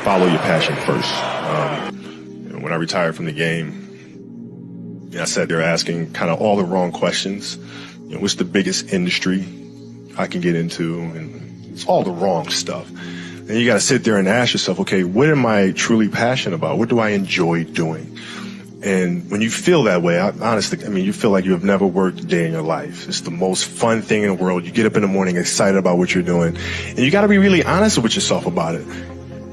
follow your passion first. When I retired from the game, I sat there asking kind of all the wrong questions. What's the biggest industry I can get into? And it's all the wrong stuff. And you got to sit there and ask yourself, okay, what am I truly passionate about? What do I enjoy doing? And when you feel that way, honestly, you feel like you have never worked a day in your life. It's the most fun thing in the world. You get up in the morning excited about what you're doing. And you got to be really honest with yourself about it.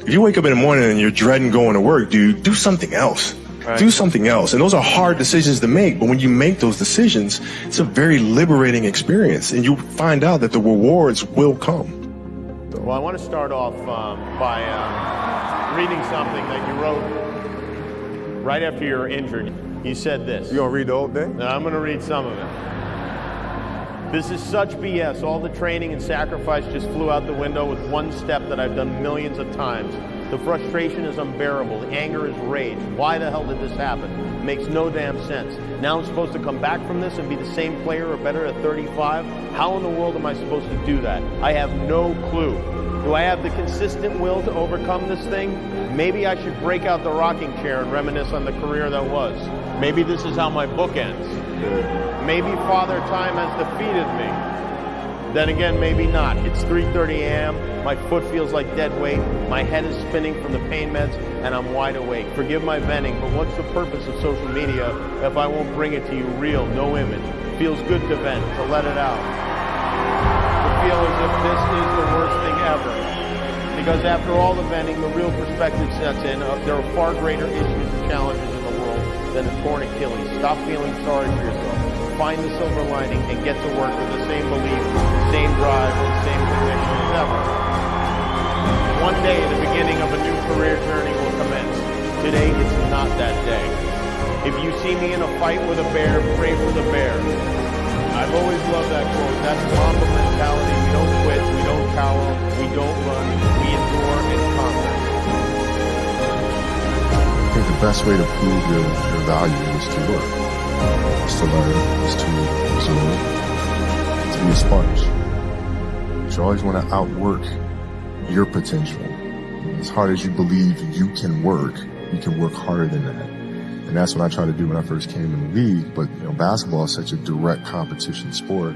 If you wake up in the morning and you're dreading going to work, dude, do something else. Right. Do something else. And those are hard decisions to make. But when you make those decisions, it's a very liberating experience. And you find out that the rewards will come. Well, I want to start off by reading something that you wrote right after you were injured. You said this. You gonna read the whole thing? No, I'm gonna read some of it. This is such BS. All the training and sacrifice just flew out the window with one step that I've done millions of times. The frustration is unbearable. The anger is rage. Why the hell did this happen? It makes no damn sense. Now I'm supposed to come back from this and be the same player or better at 35? How in the world am I supposed to do that? I have no clue. Do I have the consistent will to overcome this thing? Maybe I should break out the rocking chair and reminisce on the career that was. Maybe this is how my book ends. Maybe Father Time has defeated me. Then again, maybe not. It's 3:30 a.m. My foot feels like dead weight. My head is spinning from the pain meds, and I'm wide awake. Forgive my venting, but what's the purpose of social media if I won't bring it to you real, no image? Feels good to vent, to let it out. To feel as if this is the worst thing ever. Because after all the venting, the real perspective sets in. There are far greater issues and challenges in the world than a torn Achilles. Stop feeling sorry for yourself. Find the silver lining and get to work with the same belief, same drive, and same conviction as ever. One day, the beginning of a new career journey will commence. Today, it's not that day. If you see me in a fight with a bear, pray for the bear. I've always loved that quote. That's Mamba mentality. We don't quit, we don't cower, we don't run, we endure and conquer. I think the best way to prove your value is to work. Is to learn, is to absorb, to be a sponge. You always want to outwork your potential. As hard as you believe you can work harder than that. And that's what I tried to do when I first came in the league. But basketball is such a direct competition sport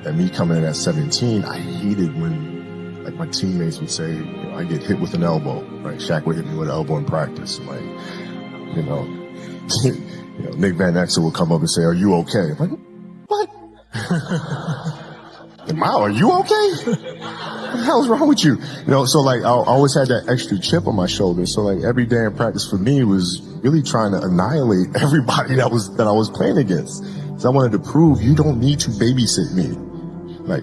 that me coming in at 17, I hated when my teammates would say, I get hit with an elbow, right? Shaq would hit me with an elbow in practice. Nick Van Exel would come up and say, are you okay? I'm like, what? Mao, are you okay? What the hell's wrong with you? So I always had that extra chip on my shoulder. So every day in practice for me was really trying to annihilate everybody that I was playing against. So I wanted to prove you don't need to babysit me.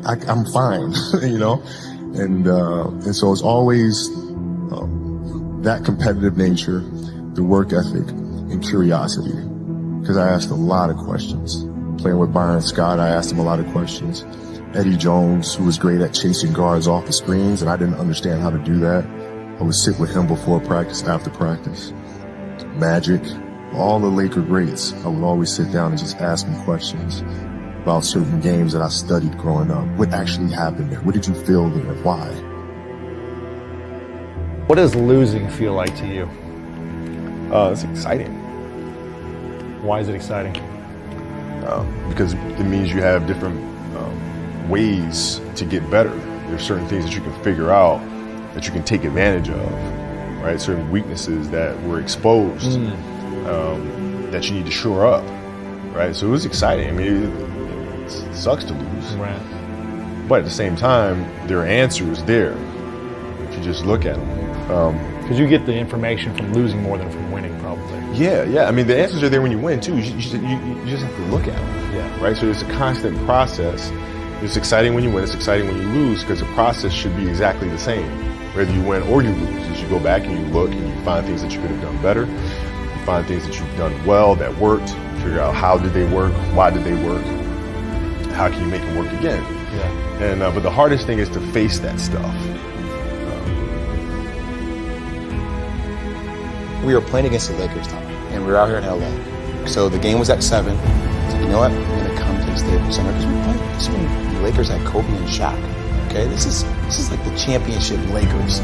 I'm fine, And so it's always that competitive nature, the work ethic, and curiosity. Because I asked a lot of questions. Playing with Bryant Scott, I asked him a lot of questions. Eddie Jones, who was great at chasing guards off the screens, and I didn't understand how to do that. I would sit with him before practice, after practice. Magic, all the Laker greats, I would always sit down and just ask them questions about certain games that I studied growing up. What actually happened there? What did you feel there? Why? What does losing feel like to you? It's exciting. Why is it exciting? Because it means you have different ways to get better. There's certain things that you can figure out that you can take advantage of, right? Certain weaknesses that were exposed that you need to shore up, right? So it was exciting. It sucks to lose, right? But at the same time, there are answers there if you just look at them. Because you get the information from losing more than from winning, probably. Yeah. The answers are there when you win too. You just have to look at them. Yeah. Right. So it's a constant process. It's exciting when you win. It's exciting when you lose because the process should be exactly the same, whether you win or you lose. As you go back and you look and you find things that you could have done better, you find things that you've done well that worked. Figure out how did they work, why did they work, how can you make them work again. Yeah. And but the hardest thing is to face that stuff. We were playing against the Lakers, Tom, and we were out here in LA. So the game was at 7. So you know what? I'm gonna come to the Staples Center because we're playing. This when the Lakers had Kobe and Shaq. Okay, this is like the championship Lakers.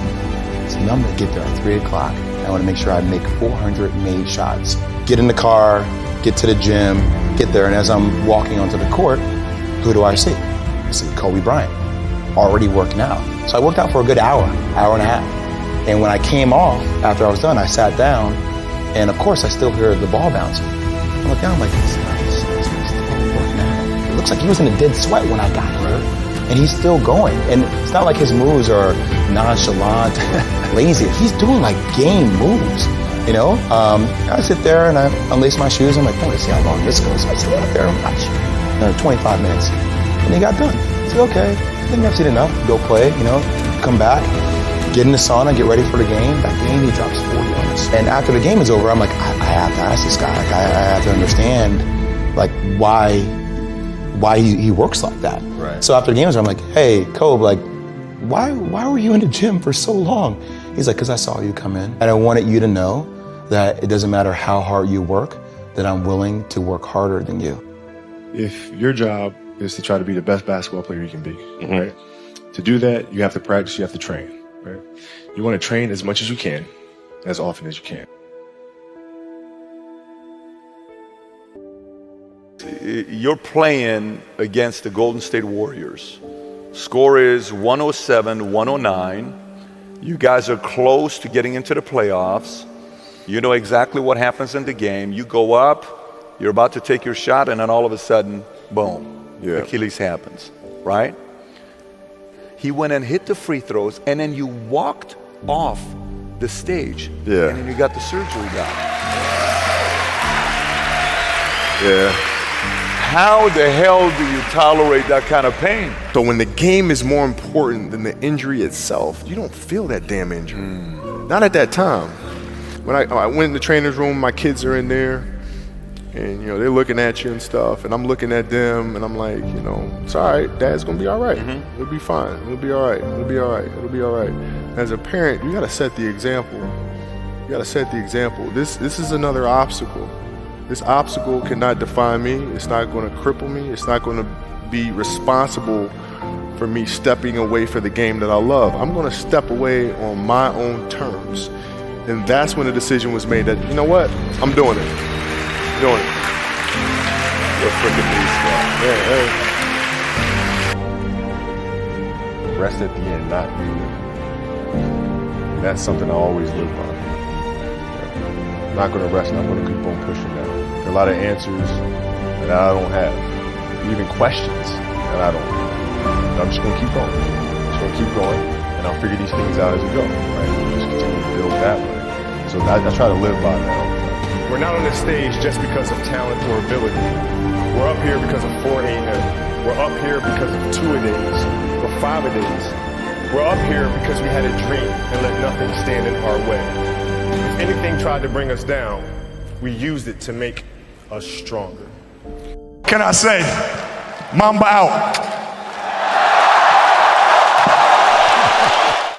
So I'm gonna get there at 3 o'clock. I wanna make sure I make 400 made shots. Get in the car, get to the gym, get there, and as I'm walking onto the court, who do I see? I see Kobe Bryant, already working out. So I worked out for a good hour and a half. And when I came off, after I was done, I sat down, and of course I still hear the ball bouncing. I look down, I'm like, this guy's still working out. It looks like he was in a dead sweat when I got here, and he's still going. And it's not like his moves are nonchalant, lazy. He's doing like game moves, you know? I sit there and I unlace my shoes. I'm like, oh, let's see how long this goes. I sit out there and watch. 25 minutes. And he got done. I said, okay, I think I've seen enough. Go play, you know, come back, get in the sauna, get ready for the game. That game, he drops 40 on us. And after the game is over, I'm like, I have to ask this guy. Like, I have to understand, like, why he works like that. Right. So after the game was over, I'm like, hey, Kobe, like, why were you in the gym for so long? He's like, because I saw you come in. And I wanted you to know that it doesn't matter how hard you work, that I'm willing to work harder than you. If your job is to try to be the best basketball player you can be, right? To do that, you have to practice, you have to train, right? You want to train as much as you can, as often as you can. You're playing against the Golden State Warriors. Score is 107-109. You guys are close to getting into the playoffs. You know exactly what happens in the game. You go up, you're about to take your shot, and then all of a sudden, boom, Achilles happens, right? He went and hit the free throws, and then you walked off the stage. Yeah. And then you got the surgery done. Yeah. How the hell do you tolerate that kind of pain? So when the game is more important than the injury itself, you don't feel that damn injury. Not at that time. When I went in the trainer's room, my kids are in there, and, you know, they're looking at you and stuff, and I'm looking at them, and I'm like, you know, it's all right. Dad's gonna be all right. It'll be fine. It'll be all right. It'll be all right. It'll be all right. As a parent, you gotta set the example. You gotta set the example. This is another obstacle. This obstacle cannot define me. It's not gonna cripple me. It's not gonna be responsible for me stepping away for the game that I love. I'm gonna step away on my own terms. And that's when the decision was made that, you know what, I'm doing it. Doing it. You're a freaking beast, man. Yeah. Rest at the end, not you. That's something I always live by. I'm not going to rest. I'm going to keep on pushing now. There are a lot of answers that I don't have, even questions that I don't have. And I'm just going to keep going. I'm just going to keep going, and I'll figure these things out as we go. Right? We'll just continue to build that way. So I try to live by that. We're not on this stage just because of talent or ability. We're up here because of 4 a.m. We're up here because of 2-a-days or 5-a-days. We're up here because we had a dream and let nothing stand in our way. If anything tried to bring us down, we used it to make us stronger. Can I say, Mamba out.